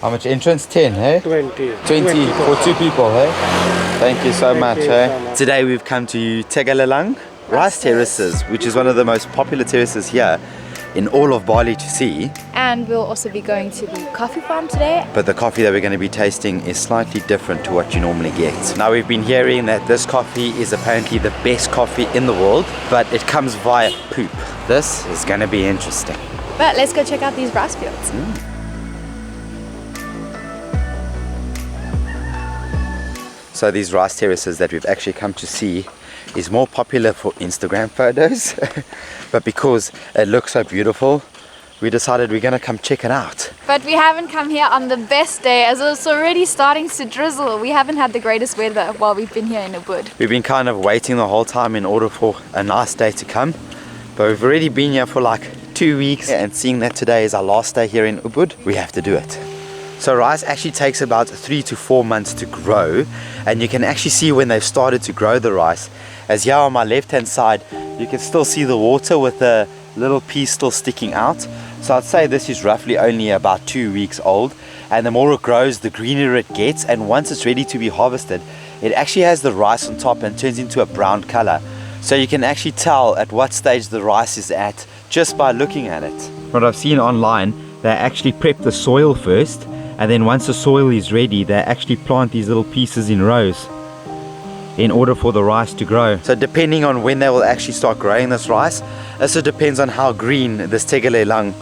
How much entrance? 10, hey? 20. 20 for 2 people, hey? Thank you so much, you hey? so much. Today we've come to Tegalalang rice terraces, which is one of the most popular terraces here in all of Bali to see. And we'll also be going to the coffee farm today. But the coffee that we're going to be tasting is slightly different to what you normally get. Now we've been hearing that this coffee is apparently the best coffee in the world, but it comes via poop. This is going to be interesting. But let's go check out these rice fields. So these rice terraces that we've actually come to see is more popular for Instagram photos, but because it looks so beautiful, we decided we're gonna come check it out. But we haven't come here on the best day as it's already starting to drizzle. We haven't had the greatest weather while we've been here in Ubud. We've been kind of waiting the whole time in order for a nice day to come, but we've already been here for like 2 weeks, and seeing that today is our last day here in Ubud, we have to do it. So rice actually takes about 3 to 4 months to grow, and you can actually see when they've started to grow the rice. As here on my left hand side, you can still see the water with the little piece still sticking out. So I'd say this is roughly only about 2 weeks old, and the more it grows, the greener it gets, and once it's ready to be harvested, it actually has the rice on top and turns into a brown color. So you can actually tell at what stage the rice is at just by looking at it. What I've seen online, they actually prep the soil first, and then once the soil is ready, they actually plant these little pieces in rows in order for the rice to grow. So depending on when they will actually start growing this rice, also depends on how green this Tegalalang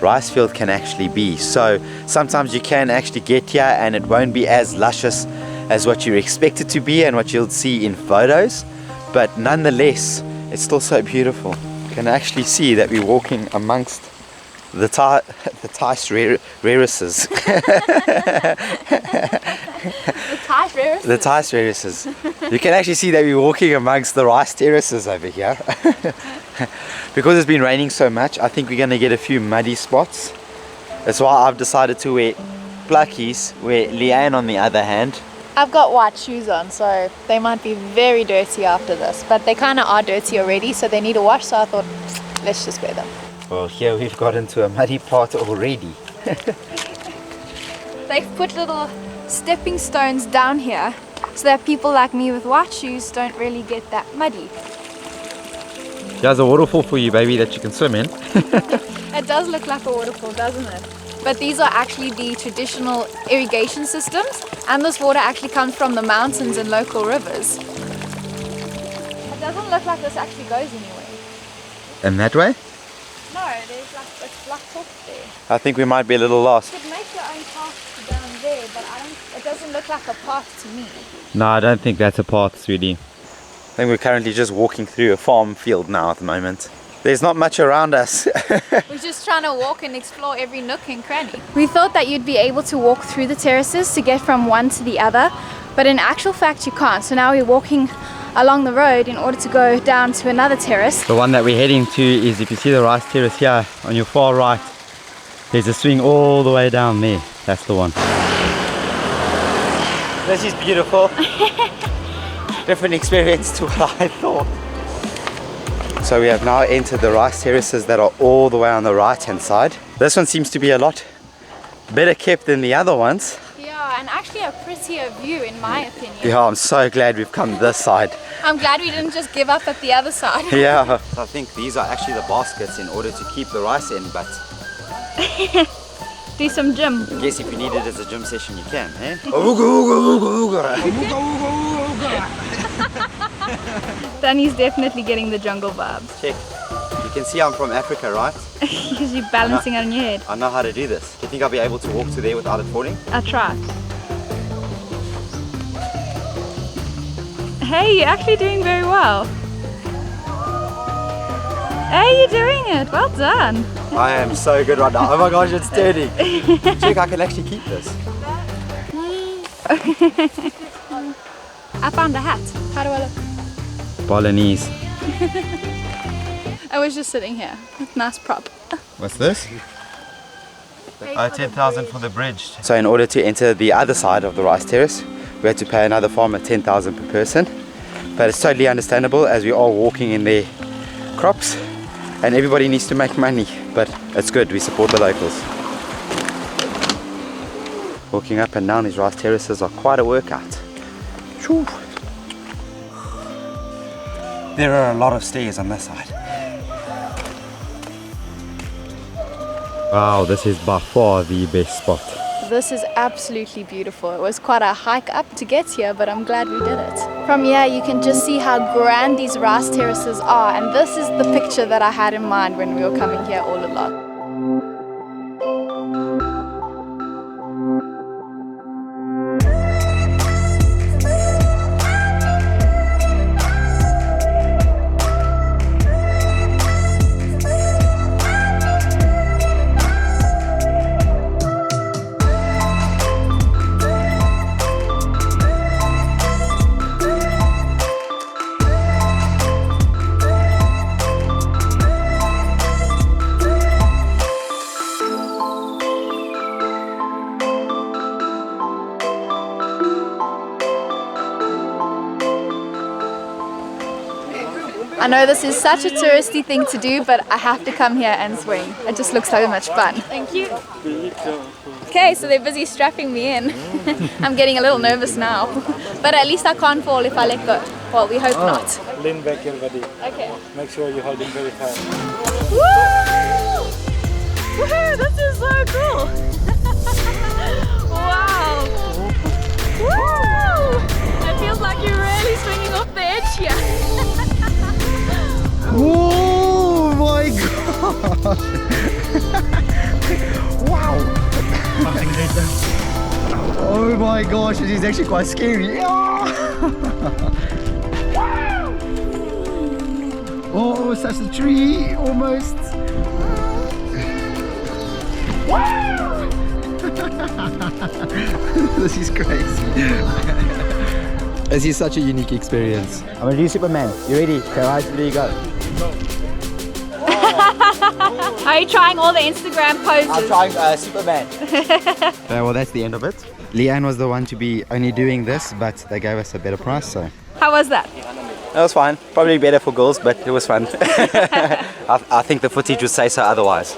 rice field can actually be. So sometimes you can actually get here and it won't be as luscious as what you expect it to be and what you'll see in photos, but nonetheless it's still so beautiful. You can actually see that we're walking amongst the terraces. The terraces. You can actually see that we're walking amongst the rice terraces over here. Because it's been raining so much, I think we're going to get a few muddy spots. That's why I've decided to wear pluckies, where Leanne on the other hand, I've got white shoes on, so they might be very dirty after this, but they kind of are dirty already, so they need a wash, so I thought, let's just wear them. well, here we've got into a muddy part already. They've put little stepping stones down here so that people like me with white shoes don't really get that muddy. There's a waterfall for you, baby, that you can swim in. It does look like a waterfall, doesn't it? But these are actually the traditional irrigation systems, and this water actually comes from the mountains and local rivers. It doesn't look like this actually goes anywhere. In that way? No, there's like it's blocked off there. I think we might be a little lost. You could make your own path down there, but it doesn't look like a path to me. No, I don't think that's a path, sweetie. I think we're currently just walking through a farm field now at the moment. There's not much around us. We're just trying to walk and explore every nook and cranny. We thought that you'd be able to walk through the terraces to get from one to the other, but in actual fact you can't. So now we're walking along the road in order to go down to another terrace. The one that we're heading to is, if you see the rice terrace here on your far right, there's a swing all the way down there. That's the one. This is beautiful. Different experience to what I thought. So we have now entered the rice terraces that are all the way on the right hand side. This one seems to be a lot better kept than the other ones. Yeah, and actually a prettier view in my opinion. Yeah, I'm so glad we've come this side. I'm glad we didn't just give up at the other side. Yeah. I think these are actually the baskets in order to keep the rice in, but Do some gym. I guess if you need it as a gym session you can, eh? Danny's definitely getting the jungle vibes. Check. You can see I'm from Africa, right? Because you're balancing it on your head. I know how to do this. Do you think I'll be able to walk to there without it falling? I'll try. Hey, you're actually doing very well. Hey, you're doing it. Well done. I am so good right now. Oh my gosh, it's turning. Check, I can actually keep this. I found a hat. How do I look? Balinese. I was just sitting here. Nice prop. What's this? 10,000 for the bridge. So in order to enter the other side of the rice terrace, we had to pay another farmer 10,000 per person. But it's totally understandable as we are walking in their crops and everybody needs to make money. But it's good, we support the locals. Walking up and down these rice terraces are quite a workout. Whew. There are a lot of stairs on this side. Wow, this is by far the best spot. This is absolutely beautiful. It was quite a hike up to get here, but I'm glad we did it. From here you can just see how grand these rice terraces are, and this is the picture that I had in mind when we were coming here all along. I know this is such a touristy thing to do, but I have to come here and swing. It just looks so much fun. Thank you. Okay, so they're busy strapping me in. I'm getting a little nervous now. But at least I can't fall if I let go. Well, we hope not. Lean back your body. Okay. Make sure you're holding very tight. Woo! Woohoo! This is so cool! Wow! Woo! It feels like you're really swinging off the edge here. Oh my god! Wow! Oh my gosh, it is actually quite scary. Oh, such a tree, almost. This is crazy. This is such a unique experience. I'm gonna do Superman. You ready? Okay, right, there you go. Are you trying all the Instagram poses? I'm trying Superman. Well, that's the end of it. Leanne was the one to be only doing this, but they gave us a better price, so. How was that? It was fine. Probably better for girls, but it was fun. I think the footage would say so otherwise.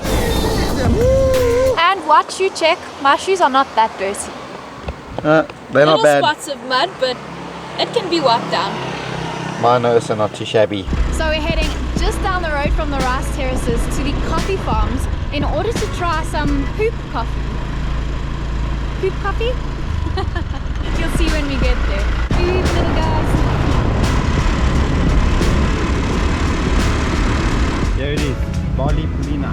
And what you check, my shoes are not that dirty. They're not bad. Little spots of mud, but it can be wiped down. Mine are not too shabby. So we're heading just down the road from the rice terraces to the coffee farms in order to try some poop coffee. Poop coffee? You'll see when we get there. Poop, little guys. There it is, Bali Pulina.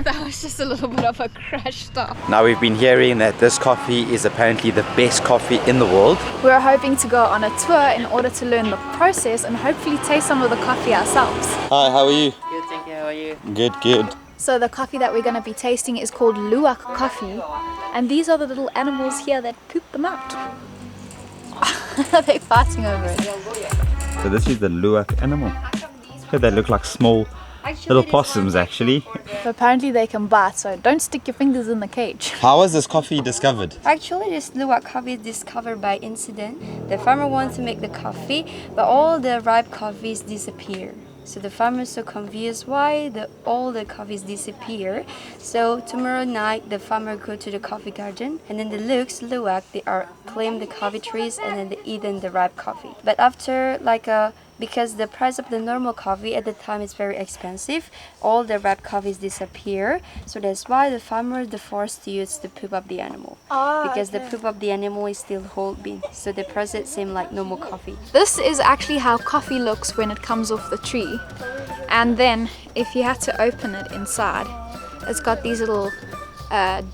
That was just a little bit of a crash stop. Now we've been hearing that this coffee is apparently the best coffee in the world. We're hoping to go on a tour in order to learn the process and hopefully taste some of the coffee ourselves. Hi, how are you? Good, thank you. How are you? Good, good. So the coffee that we're going to be tasting is called Luwak Coffee, and these are the little animals here that poop them out. They're fighting over it. So this is the Luwak animal. They look like small little possums actually. But apparently they can bite, so don't stick your fingers in the cage. How was this coffee discovered? Actually, this Luwak coffee is discovered by incident. The farmer wants to make the coffee, but all the ripe coffees disappear. So the farmer is so confused why all the coffees disappear. So tomorrow night, the farmer go to the coffee garden, and then the Luwak, they claim the coffee trees, and then they eat the ripe coffee. But after because the price of the normal coffee at the time is very expensive, all the ripe coffees disappear. So that's why the farmer is forced to use the poop of the animal. Because the poop of the animal is still whole bean. So the process seems like normal coffee. This is actually how coffee looks when it comes off the tree. And then if you had to open it inside, it's got these little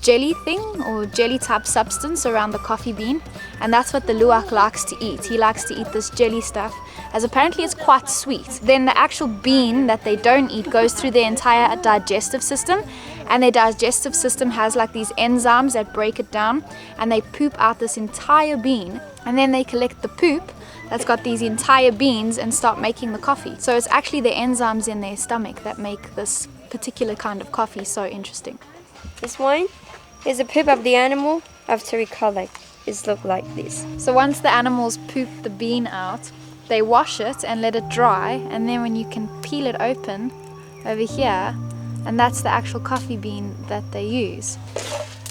jelly thing or jelly type substance around the coffee bean, and that's what the Luwak likes to eat. He likes to eat this jelly stuff, as apparently it's quite sweet. Then the actual bean that they don't eat goes through their entire digestive system, and their digestive system has like these enzymes that break it down, and they poop out this entire bean, and then they collect the poop that's got these entire beans and start making the coffee. So it's actually the enzymes in their stomach that make this particular kind of coffee so interesting. This one is the poop of the animal after we collect. It looks like this. So once the animals poop the bean out, they wash it and let it dry, and then when you can peel it open over here, and that's the actual coffee bean that they use.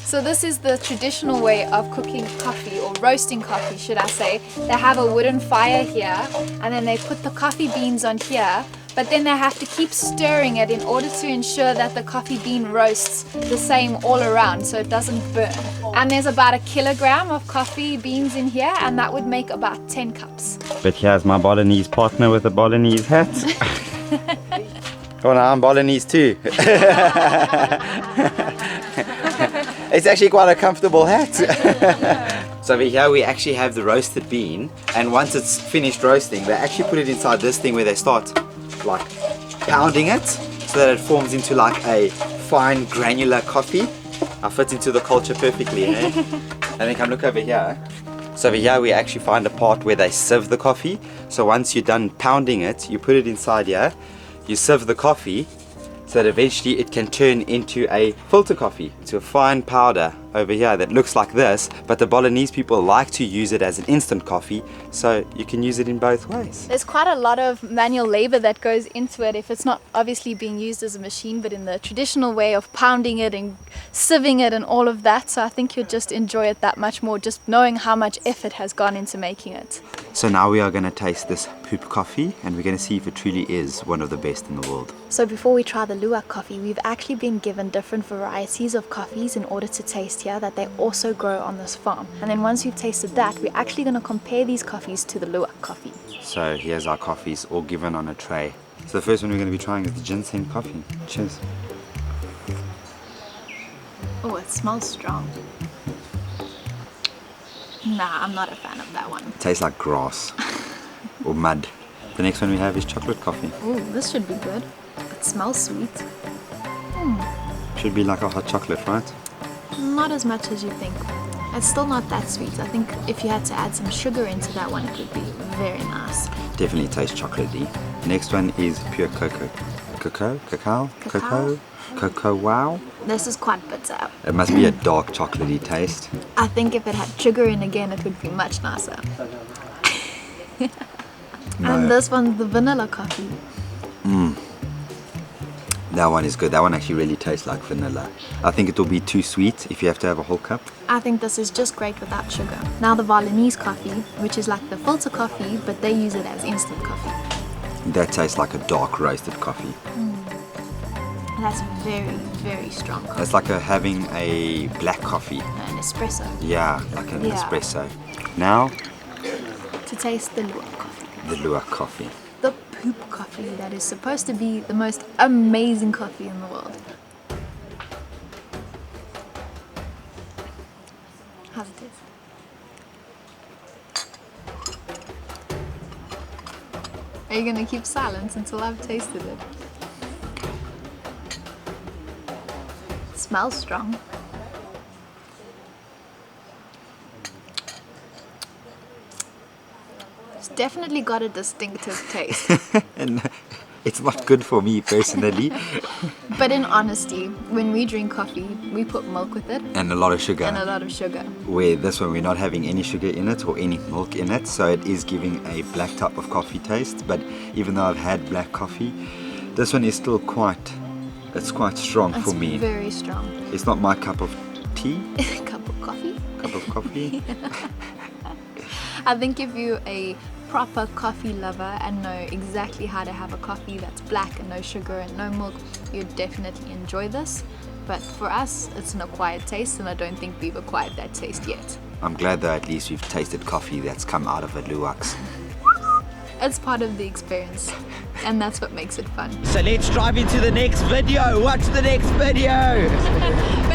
So this is the traditional way of cooking coffee, or roasting coffee should I say. They have a wooden fire here, and then they put the coffee beans on here, but then they have to keep stirring it in order to ensure that the coffee bean roasts the same all around so it doesn't burn. And there's about 1 kilogram of coffee beans in here, and that would make about 10 cups. But here's my Balinese partner with a Balinese hat. Oh no, I'm Balinese too. It's actually quite a comfortable hat. So over here we actually have the roasted bean, and once it's finished roasting, they actually put it inside this thing where they start like pounding it so that it forms into like a fine granular coffee. I fit into the culture perfectly, eh? And then come look over here. So over here we actually find a part where they sieve the coffee. So once you're done pounding it, you put it inside here, you sieve the coffee, so that eventually it can turn into a filter coffee, to a fine powder over here that looks like this. But the Balinese people like to use it as an instant coffee, so you can use it in both ways. There's quite a lot of manual labor that goes into it if it's not obviously being used as a machine, but in the traditional way of pounding it and sieving it and all of that. So I think you'll just enjoy it that much more, just knowing how much effort has gone into making it. So now we are going to taste this poop coffee, and we're going to see if it truly is one of the best in the world. So before we try the Luwak coffee, we've actually been given different varieties of coffees in order to taste here that they also grow on this farm. And then once we've tasted that, we're actually going to compare these coffees to the Luwak coffee. So here's our coffees all given on a tray. So the first one we're going to be trying is the ginseng coffee. Cheers. Oh, it smells strong. Nah, I'm not a fan of that one. It tastes like grass or mud. The next one we have is chocolate coffee. Ooh, this should be good. It smells sweet. Should be like a hot chocolate, right? Not as much as you think. It's still not that sweet. I think if you had to add some sugar into that one, it would be very nice. Definitely tastes chocolatey. Next one is pure cocoa. Cocoa wow. This is quite bitter. It must be a dark chocolatey taste. I think if it had sugar in again, it would be much nicer. No. And this one's the vanilla coffee. That one is good. That one actually really tastes like vanilla. I think it will be too sweet if you have to have a whole cup. I think this is just great without sugar. Now the Balinese coffee, which is like the filter coffee, but they use it as instant coffee. That tastes like a dark roasted coffee. That's very, very strong coffee. It's like having a black coffee. An espresso. Yeah, like an Yeah. espresso. Now, To taste the Luwak coffee. the Luwak coffee. The poop coffee that is supposed to be the most amazing coffee in the world. How's it taste? Are you gonna keep silence until I've tasted it? It smells strong. It's definitely got a distinctive taste. And it's not good for me personally. But in honesty, when we drink coffee, we put milk with it And a lot of sugar. and a lot of sugar. Where this one we're not having any sugar in it or any milk in it, so it is giving a black type of coffee taste. But even though I've had black coffee, this one is still quite strong It's for me. very strong. It's not my cup of tea, Cup of coffee. cup of coffee. I think if you're a proper coffee lover and know exactly how to have a coffee that's black and no sugar and no milk, you'd definitely enjoy this. But for us, it's an acquired taste, and I don't think we've acquired that taste yet. I'm glad though at least we've tasted coffee that's come out of a Luwak's. It's part of the experience, and that's what makes it fun. So let's drive into the next video. Watch the next video. But